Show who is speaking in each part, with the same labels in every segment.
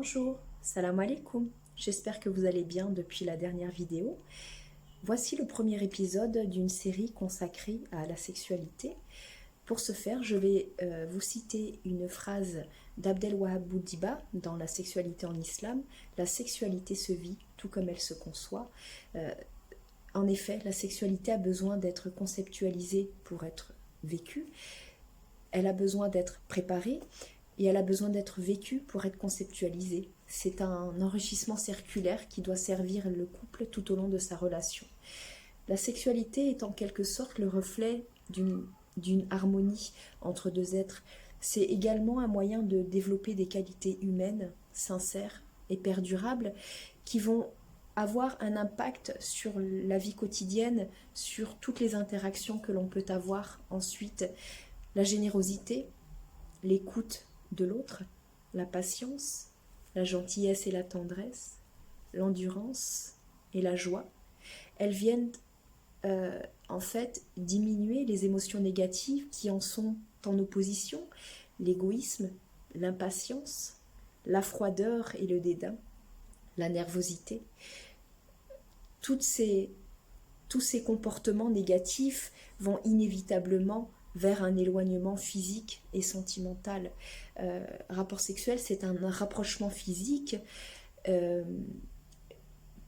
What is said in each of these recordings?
Speaker 1: Bonjour, salam alaikum, j'espère que vous allez bien depuis la dernière vidéo. Voici le premier épisode d'une série consacrée à la sexualité. Pour ce faire, je vais vous citer une phrase d'Abdel Wahab Boudiba dans La sexualité en islam. La sexualité se vit tout comme elle se conçoit. En effet, la sexualité a besoin d'être conceptualisée pour être vécue. Elle a besoin d'être préparée et elle a besoin d'être vécue pour être conceptualisée. C'est un enrichissement circulaire qui doit servir le couple tout au long de sa relation. La sexualité est en quelque sorte le reflet d'une harmonie entre deux êtres. C'est également un moyen de développer des qualités humaines, sincères et perdurables qui vont avoir un impact sur la vie quotidienne, sur toutes les interactions que l'on peut avoir ensuite. La générosité, l'écoute de l'autre, la patience, la gentillesse et la tendresse, l'endurance et la joie, elles viennent en fait diminuer les émotions négatives qui en sont en opposition, l'égoïsme, l'impatience, la froideur et le dédain, la nervosité. Tous ces comportements négatifs vont inévitablement vers un éloignement physique et sentimental. Rapport sexuel, c'est un rapprochement physique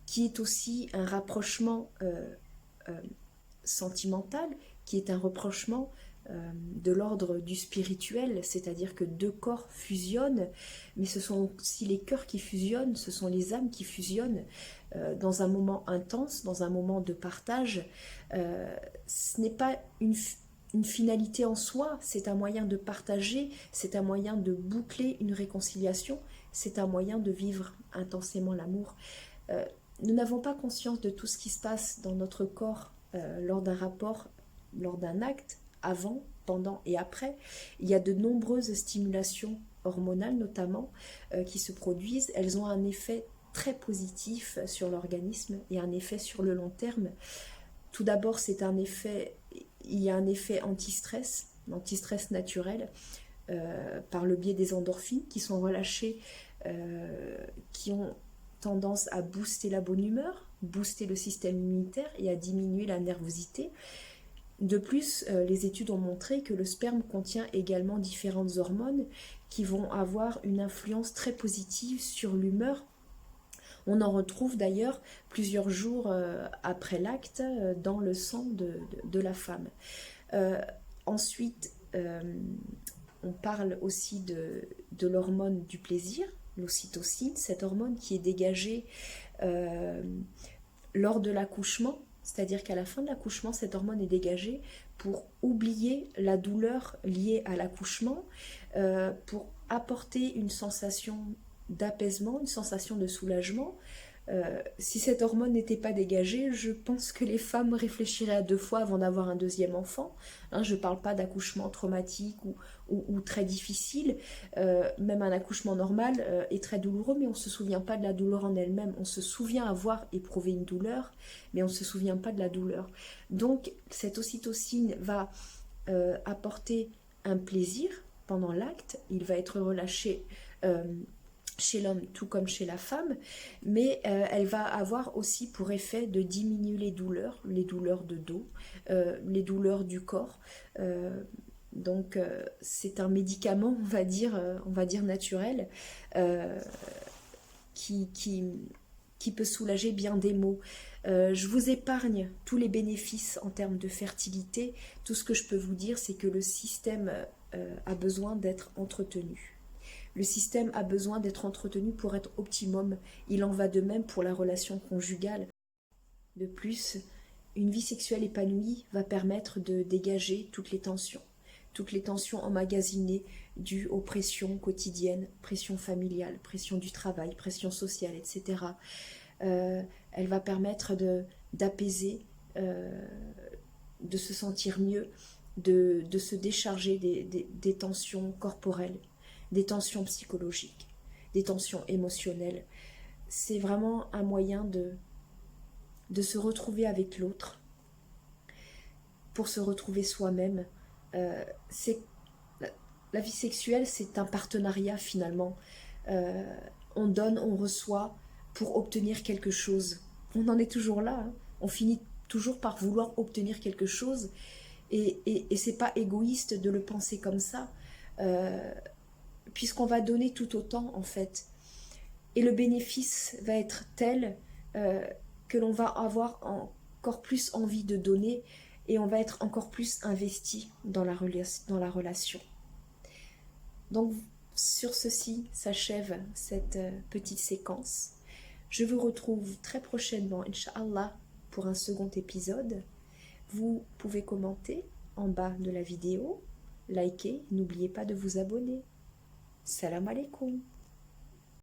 Speaker 1: qui est aussi un rapprochement sentimental, qui est un rapprochement de l'ordre du spirituel, c'est-à-dire que deux corps fusionnent, mais ce sont aussi les cœurs qui fusionnent, ce sont les âmes qui fusionnent dans un moment intense, dans un moment de partage. Ce n'est pas une finalité en soi, c'est un moyen de partager, c'est un moyen de boucler une réconciliation, c'est un moyen de vivre intensément l'amour. Nous n'avons pas conscience de tout ce qui se passe dans notre corps lors d'un rapport, lors d'un acte, avant, pendant et après. Il y a de nombreuses stimulations hormonales notamment qui se produisent. Elles ont un effet très positif sur l'organisme et un effet sur le long terme. Tout d'abord, il y a un effet anti-stress naturel par le biais des endorphines qui sont relâchées, qui ont tendance à booster la bonne humeur, booster le système immunitaire et à diminuer la nervosité. De plus, les études ont montré que le sperme contient également différentes hormones qui vont avoir une influence très positive sur l'humeur. On en retrouve d'ailleurs plusieurs jours après l'acte dans le sang de la femme. Ensuite, on parle aussi de l'hormone du plaisir, l'ocytocine, cette hormone qui est dégagée lors de l'accouchement, c'est-à-dire qu'à la fin de l'accouchement, cette hormone est dégagée pour oublier la douleur liée à l'accouchement, pour apporter une sensation d'apaisement, une sensation de soulagement. Si cette hormone n'était pas dégagée, je pense que les femmes réfléchiraient à deux fois avant d'avoir un deuxième enfant. Je ne parle pas d'accouchement traumatique ou très difficile. Même un accouchement normal est très douloureux, mais on ne se souvient pas de la douleur en elle-même. On se souvient avoir éprouvé une douleur, mais on ne se souvient pas de la douleur. Donc, cette ocytocine va apporter un plaisir pendant l'acte. Il va être relâché chez l'homme tout comme chez la femme, mais elle va avoir aussi pour effet de diminuer les douleurs de dos, les douleurs du corps. Donc c'est un médicament, on va dire naturel, qui peut soulager bien des maux. Je vous épargne tous les bénéfices en termes de fertilité. Tout ce que je peux vous dire, c'est que le système a besoin d'être entretenu. Le système a besoin d'être entretenu pour être optimum. Il en va de même pour la relation conjugale. De plus, une vie sexuelle épanouie va permettre de dégager toutes les tensions emmagasinées dues aux pressions quotidiennes, pression familiale, pression du travail, pression sociale, etc. Elle va permettre d'apaiser, de se sentir mieux, de se décharger des tensions corporelles, des tensions psychologiques, des tensions émotionnelles. C'est vraiment un moyen de se retrouver avec l'autre, pour se retrouver soi-même. La vie sexuelle, c'est un partenariat finalement on donne, on reçoit pour obtenir quelque chose. On en est toujours là, hein. On finit toujours par vouloir obtenir quelque chose, et c'est pas égoïste de le penser comme ça, puisqu'on va donner tout autant en fait. Et le bénéfice va être tel que l'on va avoir encore plus envie de donner, et on va être encore plus investi dans la relation. Donc sur ceci s'achève cette petite séquence. Je vous retrouve très prochainement, Inch'Allah, pour un second épisode. Vous pouvez commenter en bas de la vidéo, liker, n'oubliez pas de vous abonner. Salam alaikum.